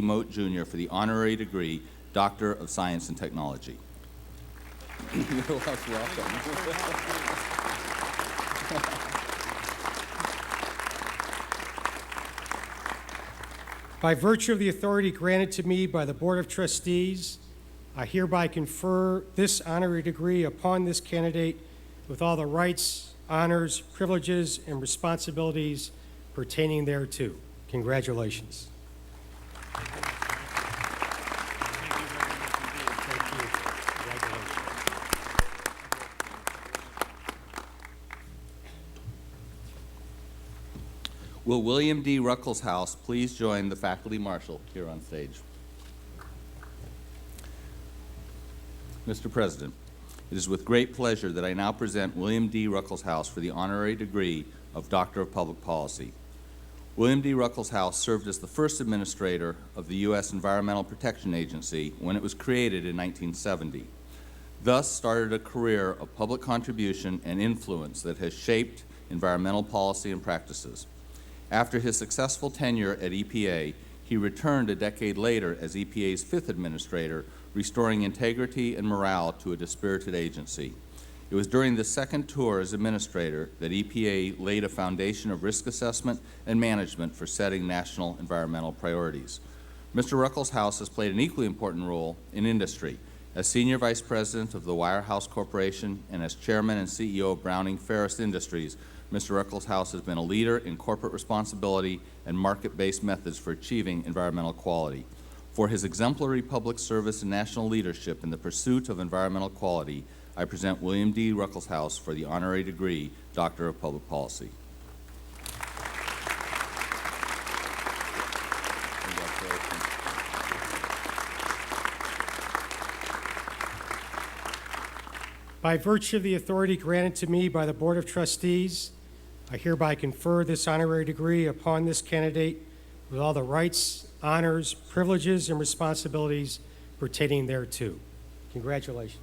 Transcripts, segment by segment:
Moat Jr. for the honorary degree Doctor of Science and Technology. You're most welcome. By virtue of the authority granted to me by the Board of Trustees, I hereby confer this honorary degree upon this candidate with all the rights, honors, privileges, and responsibilities pertaining thereto. Congratulations. Will William D. Ruckelshaus please join the faculty marshal here on stage? Mr. President, it is with great pleasure that I now present William D. Ruckelshaus for the honorary degree of Doctor of Public Policy. William D. Ruckelshaus served as the first administrator of the U.S. Environmental Protection Agency when it was created in 1970. Thus started a career of public contribution and influence that has shaped environmental policy and practices. After his successful tenure at EPA, he returned a decade later as EPA's fifth administrator, restoring integrity and morale to a dispirited agency. It was during the second tour as administrator that EPA laid a foundation of risk assessment and management for setting national environmental priorities. Mr. Ruckelshaus has played an equally important role in industry. As Senior Vice President of the Weyerhaeuser Corporation and as Chairman and CEO of Browning Ferris Industries, Mr. Ruckelshaus has been a leader in corporate responsibility and market-based methods for achieving environmental quality. For his exemplary public service and national leadership in the pursuit of environmental quality, I present William D. Ruckelshaus for the honorary degree Doctor of Public Policy. By virtue of the authority granted to me by the Board of Trustees, I hereby confer this honorary degree upon this candidate with all the rights, honors, privileges, and responsibilities pertaining thereto. Congratulations.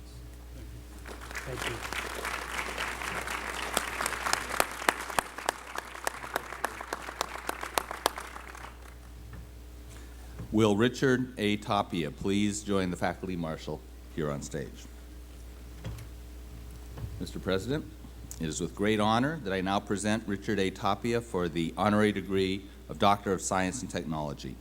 Thank you. Will Richard A. Tapia please join the faculty marshal here on stage? Mr. President, it is with great honor that I now present Richard A. Tapia for the honorary degree of Doctor of Science and Technology.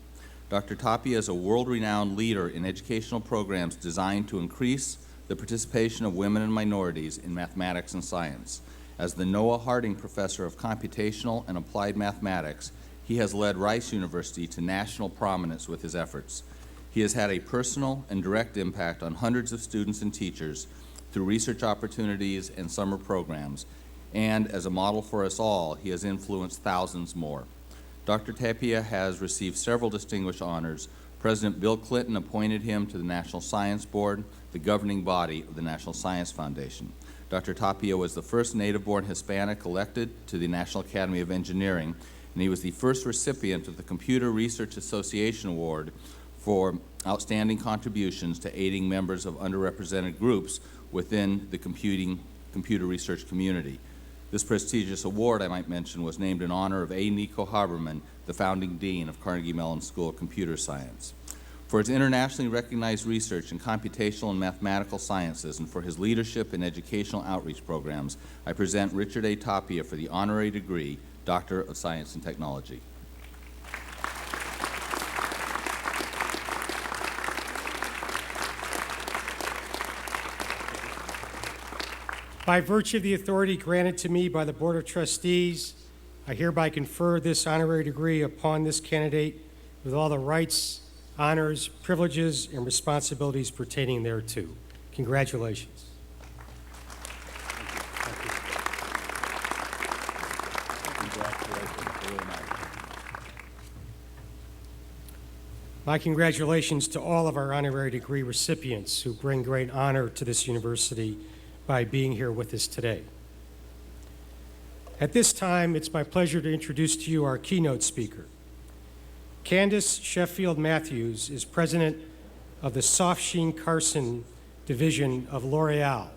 Dr. Tapia is a world-renowned leader in educational programs designed to increase the participation of women and minorities in mathematics and science. As the Noah Harding Professor of Computational and Applied Mathematics, he has led Rice University to national prominence with his efforts. He has had a personal and direct impact on hundreds of students and teachers through research opportunities and summer programs, and as a model for us all, he has influenced thousands more. Dr. Tapia has received several distinguished honors. President Bill Clinton appointed him to the National Science Board, the governing body of the National Science Foundation. Dr. Tapia was the first native-born Hispanic elected to the National Academy of Engineering, and he was the first recipient of the Computer Research Association Award for outstanding contributions to aiding members of underrepresented groups within the computer research community. This prestigious award, I might mention, was named in honor of A. Nico Haberman, the founding dean of Carnegie Mellon School of Computer Science. For his internationally recognized research in computational and mathematical sciences and for his leadership in educational outreach programs, I present Richard A. Tapia for the honorary degree Doctor of Science and Technology. By virtue of the authority granted to me by the Board of Trustees, I hereby confer this honorary degree upon this candidate with all the rights, honors, privileges, and responsibilities pertaining thereto. Congratulations. My congratulations to all of our honorary degree recipients who bring great honor to this university by being here with us today. At this time, it's my pleasure to introduce to you our keynote speaker. Candace Sheffield Matthews is president of the Soft Sheen Carson division of L'Oreal,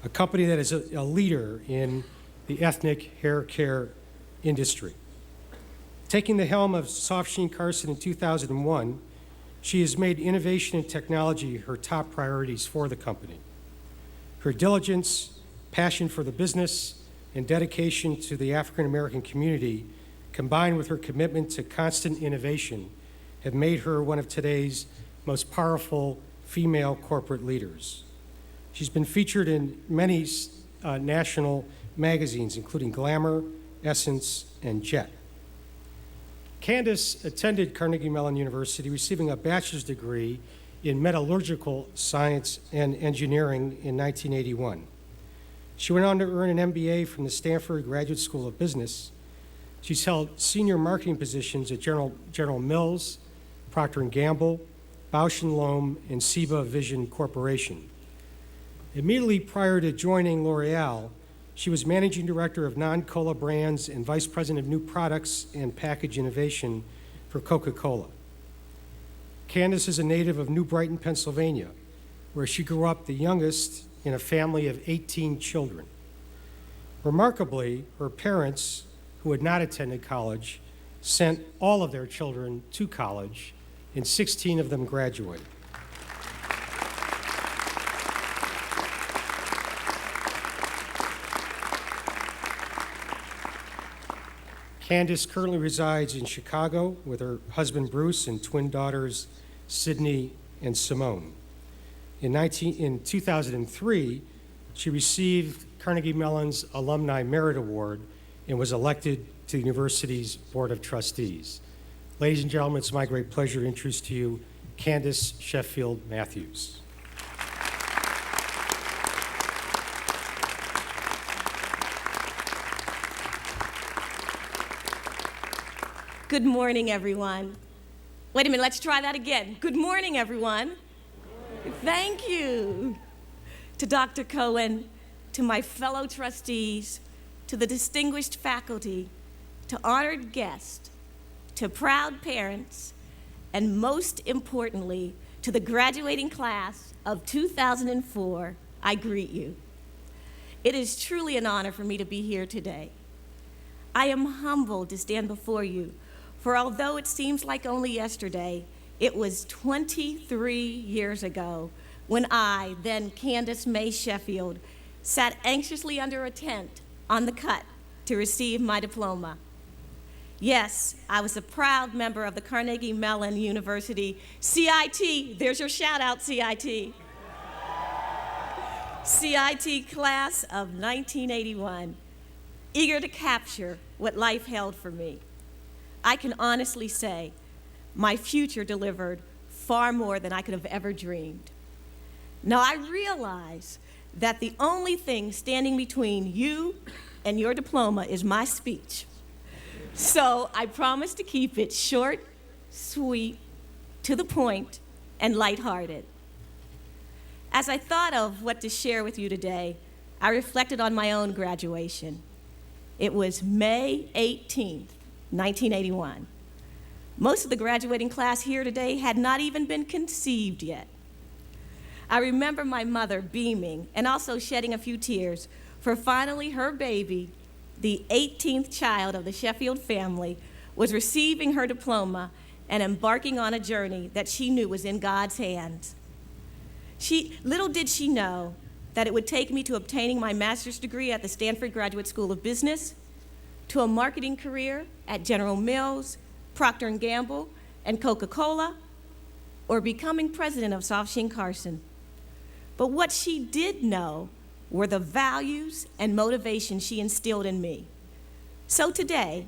a company that is a leader in the ethnic hair care industry. Taking the helm of Soft Sheen Carson in 2001, she has made innovation and technology her top priorities for the company. Her diligence, passion for the business, and dedication to the African American community, combined with her commitment to constant innovation, have made her one of today's most powerful female corporate leaders. She's been featured in many national magazines, including Glamour, Essence, and Jet. Candace attended Carnegie Mellon University, receiving a bachelor's degree in metallurgical science and engineering in 1981. She went on to earn an MBA from the Stanford Graduate School of Business. She's held senior marketing positions at General Mills, Procter & Gamble, Bausch & Lomb, and Ciba Vision Corporation. Immediately prior to joining L'Oreal, she was managing director of non-cola brands and vice president of new products and package innovation for Coca-Cola. Candace is a native of New Brighton, Pennsylvania, where she grew up the youngest in a family of 18 children. Remarkably, her parents, who had not attended college, sent all of their children to college, and 16 of them graduated. Candace currently resides in Chicago with her husband Bruce and twin daughters Sydney and Simone. In 2003, she received Carnegie Mellon's Alumni Merit Award and was elected to the university's Board of Trustees. Ladies and gentlemen, it's my great pleasure to introduce to you Candace Sheffield Matthews. Good morning, everyone. Wait a minute, let's try that again. Good morning, everyone. Thank you. To Dr. Cohen, to my fellow trustees, to the distinguished faculty, to honored guests, to proud parents, and most importantly, to the graduating class of 2004, I greet you. It is truly an honor for me to be here today. I am humbled to stand before you, for although it seems like only yesterday, it was 23 years ago when I, then Candace May Sheffield, sat anxiously under a tent on the cut to receive my diploma. Yes, I was a proud member of the Carnegie Mellon University CIT. There's your shout out, CIT. CIT class of 1981, eager to capture what life held for me. I can honestly say my future delivered far more than I could have ever dreamed. Now, I realize that the only thing standing between you and your diploma is my speech. So I promise to keep it short, sweet, to the point, and lighthearted. As I thought of what to share with you today, I reflected on my own graduation. It was May 18th, 1981. Most of the graduating class here today had not even been conceived yet. I remember my mother beaming and also shedding a few tears, for finally her baby, the 18th child of the Sheffield family, was receiving her diploma and embarking on a journey that she knew was in God's hands. Little did she know that it would take me to obtaining my master's degree at the Stanford Graduate School of Business, to a marketing career at General Mills, Procter & Gamble, and Coca-Cola, or becoming president of Soft Sheen Carson. But what she did know were the values and motivation she instilled in me. So today,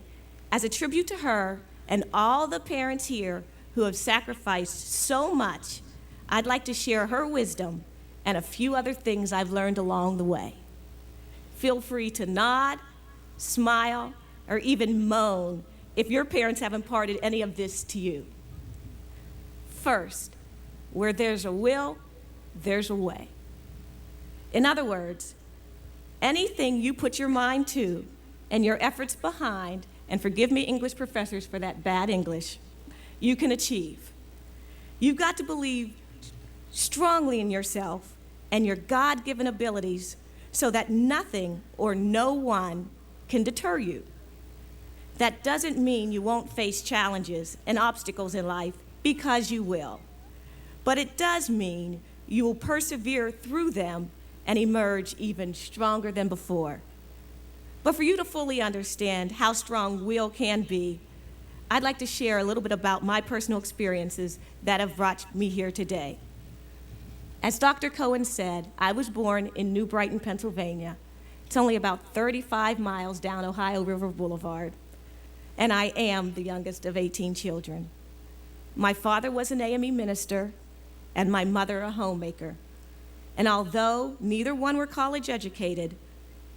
as a tribute to her and all the parents here who have sacrificed so much, I'd like to share her wisdom and a few other things I've learned along the way. Feel free to nod, smile, or even moan if your parents have imparted any of this to you. First, where there's a will, there's a way. In other words, anything you put your mind to and your efforts behind, and forgive me, English professors, for that bad English, you can achieve. You've got to believe strongly in yourself and your God-given abilities so that nothing or no one can deter you. That doesn't mean you won't face challenges and obstacles in life, because you will. But it does mean you will persevere through them and emerge even stronger than before. But for you to fully understand how strong will can be, I'd like to share a little bit about my personal experiences that have brought me here today. As Dr. Cohen said, I was born in New Brighton, Pennsylvania. It's only about 35 miles down Ohio River Boulevard, and I am the youngest of 18 children. My father was an AME minister, and my mother a homemaker. And although neither one were college educated,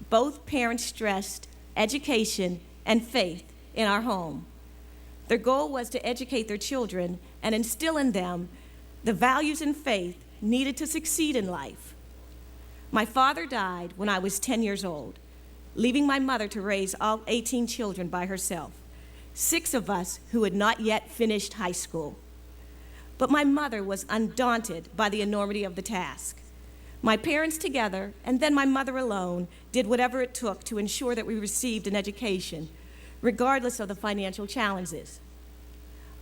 both parents stressed education and faith in our home. Their goal was to educate their children and instill in them the values and faith needed to succeed in life. My father died when I was 10 years old, leaving my mother to raise all 18 children by herself, 6 of us who had not yet finished high school. But my mother was undaunted by the enormity of the task. My parents together, and then my mother alone, did whatever it took to ensure that we received an education, regardless of the financial challenges.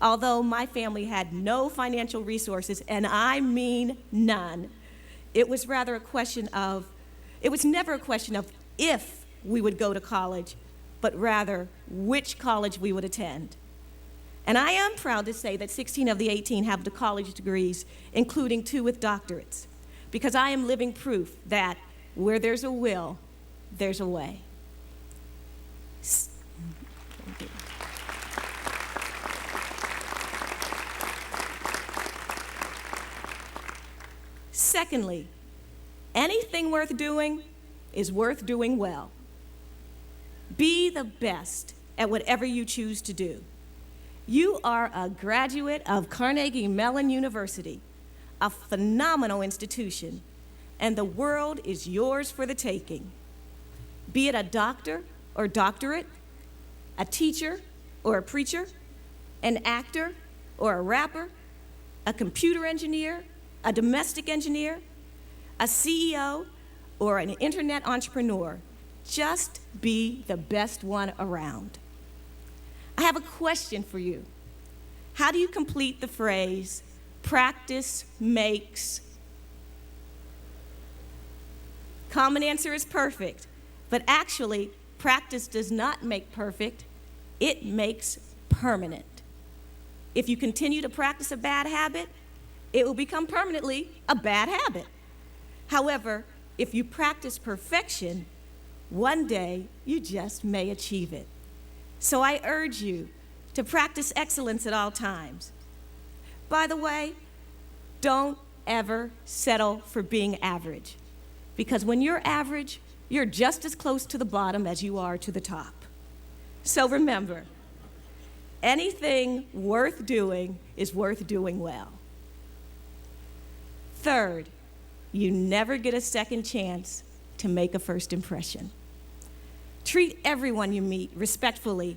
Although my family had no financial resources, and I mean none, it was never a question of if we would go to college, but rather which college we would attend. And I am proud to say that 16 of the 18 have the college degrees, including 2 with doctorates, because I am living proof that where there's a will, there's a way. Secondly, anything worth doing is worth doing well. Be the best at whatever you choose to do. You are a graduate of Carnegie Mellon University, a phenomenal institution, and the world is yours for the taking. Be it a doctor or doctorate, a teacher or a preacher, an actor or a rapper, a computer engineer, a domestic engineer, a CEO, or an internet entrepreneur. Just be the best one around. I have a question for you. How do you complete the phrase, practice makes? Common answer is perfect, but actually, practice does not make perfect, it makes permanent. If you continue to practice a bad habit, it will become permanently a bad habit. However, if you practice perfection, one day you just may achieve it. So I urge you to practice excellence at all times. By the way, don't ever settle for being average, because when you're average, you're just as close to the bottom as you are to the top. So remember, anything worth doing is worth doing well. Third, you never get a second chance to make a first impression. Treat everyone you meet respectfully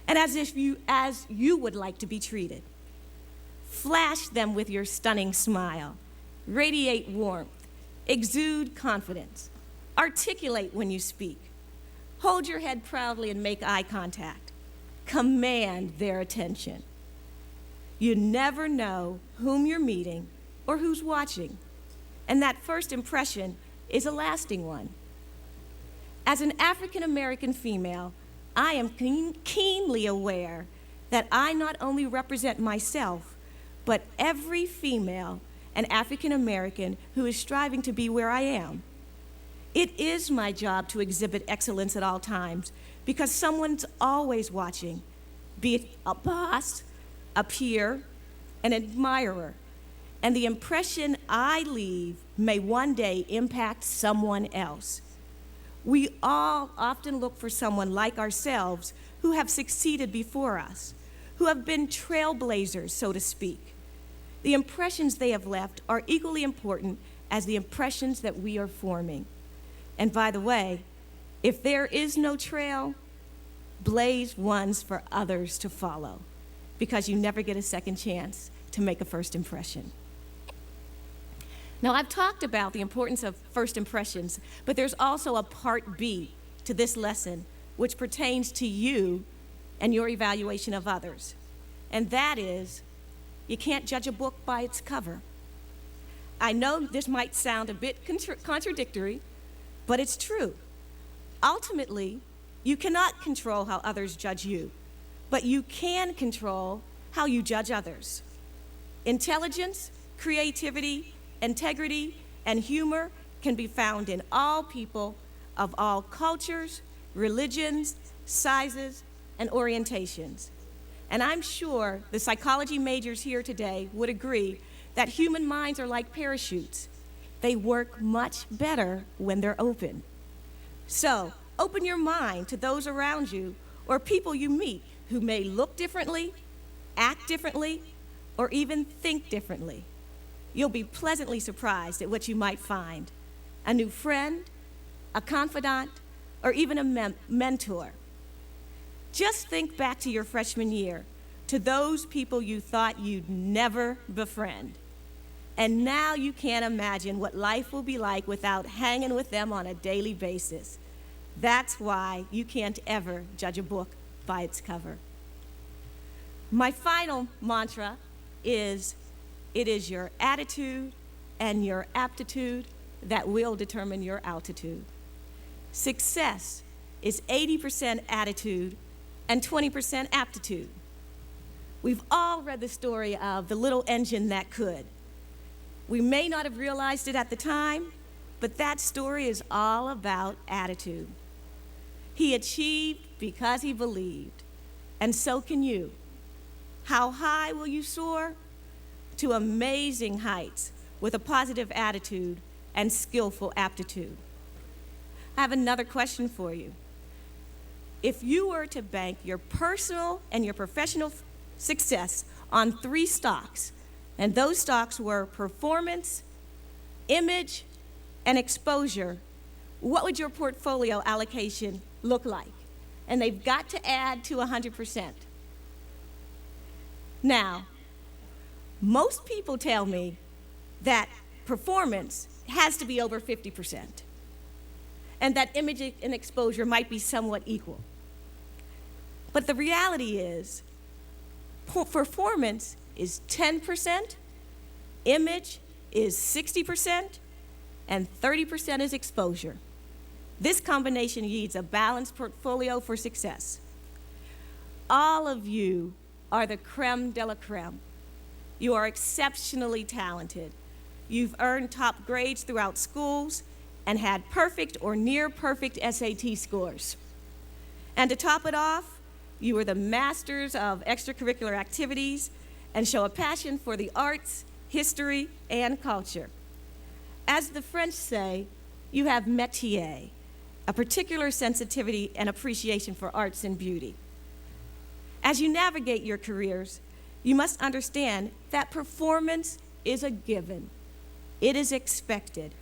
and as you would like to be treated. Flash them with your stunning smile. Radiate warmth. Exude confidence. Articulate when you speak. Hold your head proudly and make eye contact. Command their attention. You never know whom you're meeting or who's watching, and that first impression is a lasting one. As an African American female, I am keenly aware that I not only represent myself, but every female and African American who is striving to be where I am. It is my job to exhibit excellence at all times, because someone's always watching, be it a boss, a peer, an admirer, and the impression I leave may one day impact someone else. We all often look for someone like ourselves who have succeeded before us, who have been trailblazers, so to speak. The impressions they have left are equally important as the impressions that we are forming. And by the way, if there is no trail, blaze ones for others to follow, because you never get a second chance to make a first impression. Now, I've talked about the importance of first impressions, but there's also a part B to this lesson, which pertains to you and your evaluation of others. And that is, you can't judge a book by its cover. I know this might sound a bit contradictory, but it's true. Ultimately, you cannot control how others judge you, but you can control how you judge others. Intelligence, creativity, integrity, and humor can be found in all people of all cultures, religions, sizes, and orientations. And I'm sure the psychology majors here today would agree that human minds are like parachutes. They work much better when they're open. So, open your mind to those around you or people you meet who may look differently, act differently, or even think differently. You'll be pleasantly surprised at what you might find. A new friend, a confidant, or even a mentor. Just think back to your freshman year, to those people you thought you'd never befriend. And now you can't imagine what life will be like without hanging with them on a daily basis. That's why you can't ever judge a book by its cover. My final mantra is, it is your attitude and your aptitude that will determine your altitude. Success is 80% attitude and 20% aptitude. We've all read the story of the little engine that could. We may not have realized it at the time, but that story is all about attitude. He achieved because he believed, and so can you. How high will you soar? To amazing heights with a positive attitude and skillful aptitude. I have another question for you. If you were to bank your personal and your professional success on 3 stocks, and those stocks were performance, image, and exposure, what would your portfolio allocation look like? And they've got to add to 100%. Now, most people tell me that performance has to be over 50%, and that image and exposure might be somewhat equal. But the reality is, performance is 10%, image is 60%, and 30% is exposure. This combination yields a balanced portfolio for success. All of you are the creme de la creme. You are exceptionally talented. You've earned top grades throughout schools and had perfect or near perfect SAT scores. And to top it off, you are the masters of extracurricular activities and show a passion for the arts, history, and culture. As the French say, you have métier, a particular sensitivity and appreciation for arts and beauty. As you navigate your careers, you must understand that performance is a given. It is expected.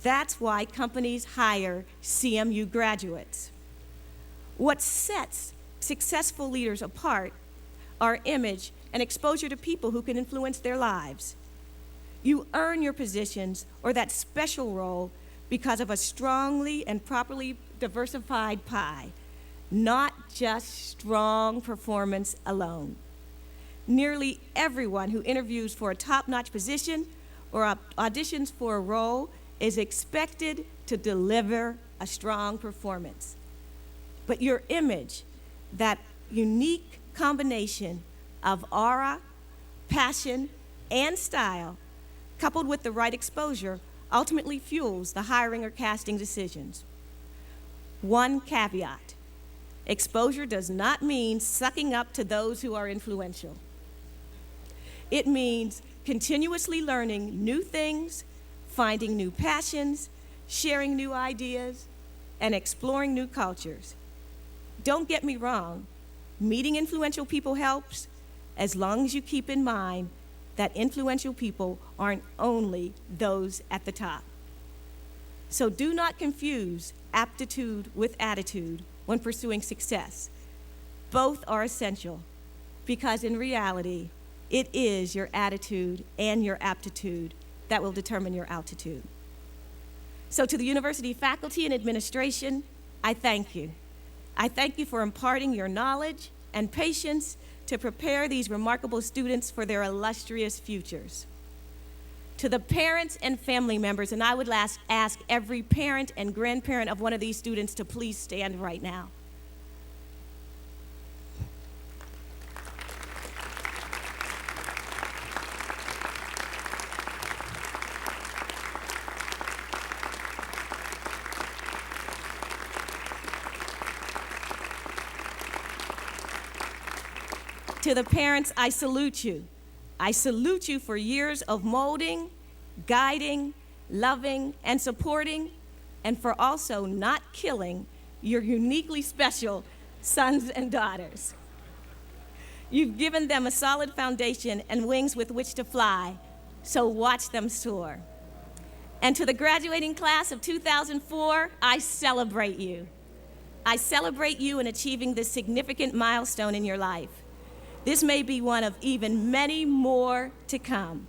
That's why companies hire CMU graduates. What sets successful leaders apart are image and exposure to people who can influence their lives. You earn your positions or that special role because of a strongly and properly diversified pie, not just strong performance alone. Nearly everyone who interviews for a top-notch position or auditions for a role is expected to deliver a strong performance. But your image, that unique combination of aura, passion, and style, coupled with the right exposure, ultimately fuels the hiring or casting decisions. One caveat: exposure does not mean sucking up to those who are influential. It means continuously learning new things, finding new passions, sharing new ideas, and exploring new cultures. Don't get me wrong, meeting influential people helps, as long as you keep in mind that influential people aren't only those at the top. So do not confuse aptitude with attitude when pursuing success. Both are essential, because in reality, it is your attitude and your aptitude that will determine your altitude. So to the university faculty and administration, I thank you. I thank you for imparting your knowledge, and patience to prepare these remarkable students for their illustrious futures. To the parents and family members, and I would ask every parent and grandparent of one of these students to please stand right now. To the parents, I salute you. I salute you for years of molding, guiding, loving, and supporting, and for also not killing your uniquely special sons and daughters. You've given them a solid foundation and wings with which to fly, so watch them soar. And to the graduating class of 2004, I celebrate you. I celebrate you in achieving this significant milestone in your life. This may be one of even many more to come.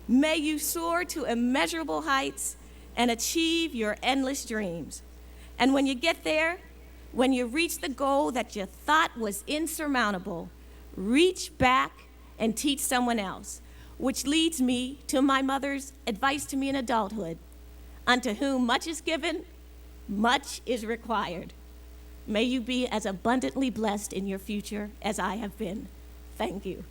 May you soar to immeasurable heights and achieve your endless dreams. And when you get there, when you reach the goal that you thought was insurmountable, reach back and teach someone else, which leads me to my mother's advice to me in adulthood: unto whom much is given, much is required. May you be as abundantly blessed in your future as I have been. Thank you.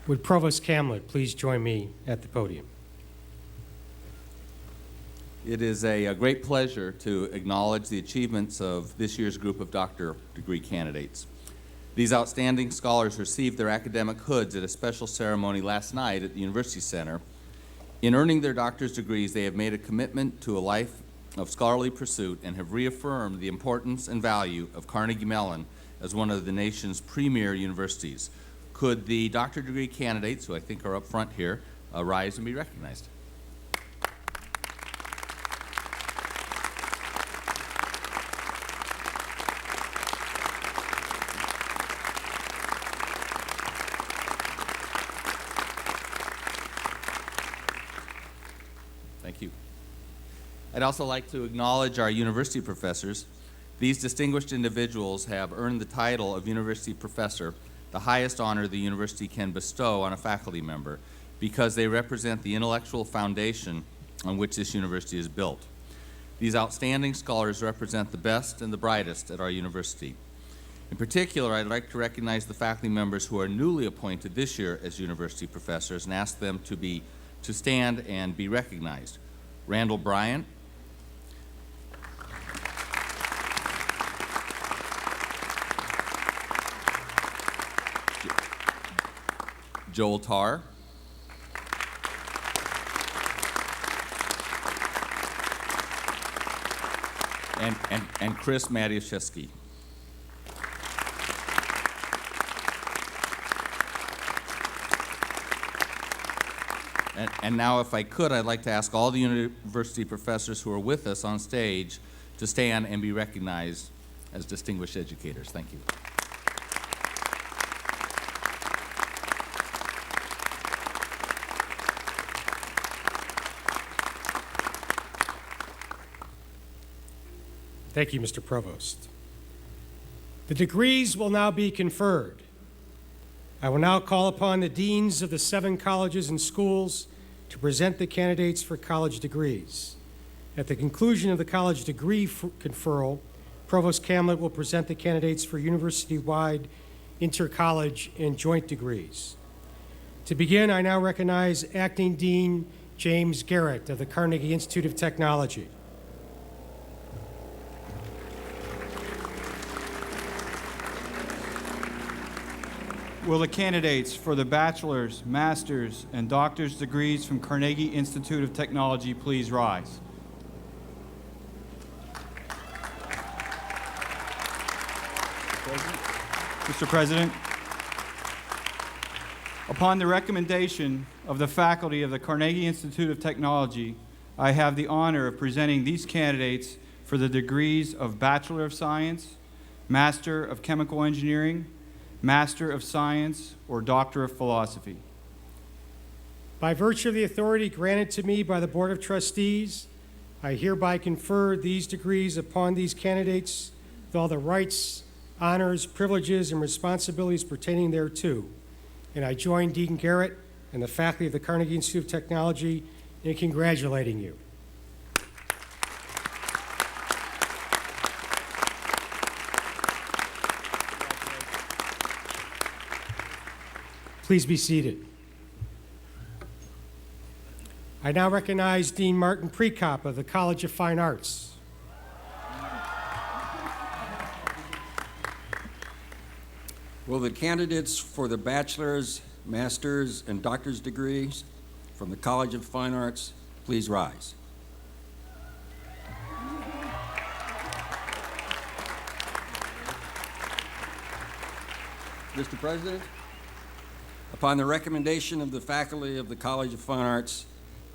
Would Provost Camlett please join me at the podium? It is a great pleasure to acknowledge the achievements of this year's group of doctor degree candidates. These outstanding scholars received their academic hoods at a special ceremony last night at the University Center. In earning their doctor's degrees, they have made a commitment to a life of scholarly pursuit and have reaffirmed the importance and value of Carnegie Mellon as one of the nation's premier universities. Could the doctor degree candidates, who I think are up front here, rise and be recognized? Thank you. I'd also like to acknowledge our university professors. These distinguished individuals have earned the title of university professor, the highest honor the university can bestow on a faculty member, because they represent the intellectual foundation on which this university is built. These outstanding scholars represent the best and the brightest at our university. In particular, I'd like to recognize the faculty members who are newly appointed this year as university professors and ask them to stand and be recognized. Randall Bryant, Joel Tarr, and Chris Matiaszewski. And now, if I could, I'd like to ask all the university professors who are with us on stage to stand and be recognized as distinguished educators. Thank you. Thank you, Mr. Provost. The degrees will now be conferred. I will now call upon the deans of the 7 colleges and schools to present the candidates for college degrees. At the conclusion of the college degree conferral, Provost Camlett will present the candidates for university-wide, inter-college, and joint degrees. To begin, I now recognize Acting Dean James Garrett of the Carnegie Institute of Technology. Will the candidates for the bachelor's, master's, and doctor's degrees from Carnegie Institute of Technology please rise? Mr. President, upon the recommendation of the faculty of the Carnegie Institute of Technology, I have the honor of presenting these candidates for the degrees of Bachelor of Science, Master of Chemical Engineering, Master of Science, or Doctor of Philosophy. By virtue of the authority granted to me by the Board of Trustees, I hereby confer these degrees upon these candidates with all the rights, honors, privileges, and responsibilities pertaining thereto. And I join Dean Garrett and the faculty of the Carnegie Institute of Technology in congratulating you. Please be seated. I now recognize Dean Martin Prekop of the College of Fine Arts. Will the candidates for the bachelor's, master's, and doctor's degrees from the College of Fine Arts please rise? Mr. President, upon the recommendation of the faculty of the College of Fine Arts,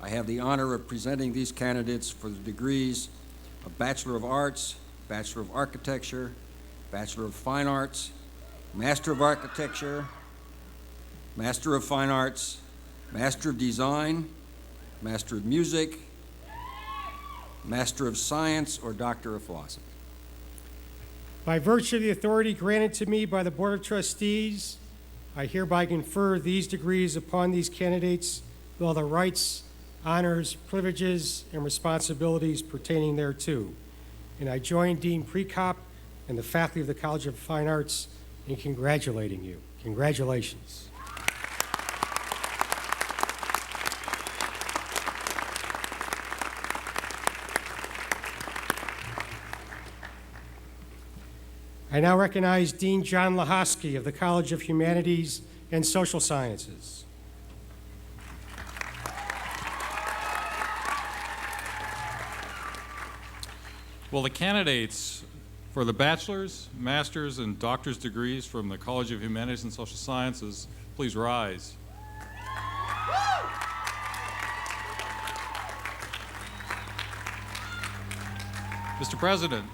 I have the honor of presenting these candidates for the degrees of Bachelor of Arts, Bachelor of Architecture, Bachelor of Fine Arts, Master of Architecture, Master of Fine Arts, Master of Design, Master of Music, Master of Science, or Doctor of Philosophy. By virtue of the authority granted to me by the Board of Trustees, I hereby confer these degrees upon these candidates with all the rights, honors, privileges, and responsibilities pertaining thereto. And I join Dean Prekop and the faculty of the College of Fine Arts in congratulating you. Congratulations. I now recognize Dean John Lahosky of the College of Humanities and Social Sciences. Will the candidates for the bachelor's, master's, and doctor's degrees from the College of Humanities and Social Sciences please rise? Mr. President,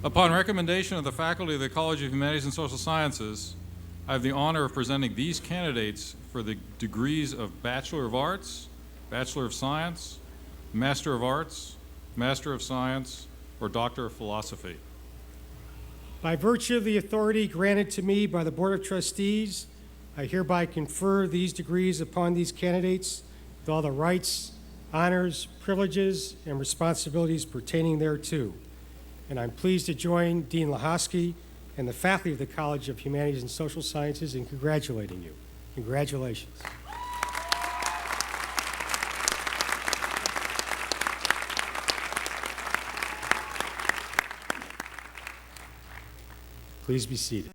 upon recommendation of the faculty of the College of Humanities and Social Sciences, I have the honor of presenting these candidates for the degrees of Bachelor of Arts, Bachelor of Science, Master of Arts, Master of Science, or Doctor of Philosophy. By virtue of the authority granted to me by the Board of Trustees, I hereby confer these degrees upon these candidates with all the rights, honors, privileges, and responsibilities pertaining thereto. And I'm pleased to join Dean Lahosky and the faculty of the College of Humanities and Social Sciences in congratulating you. Congratulations. Please be seated.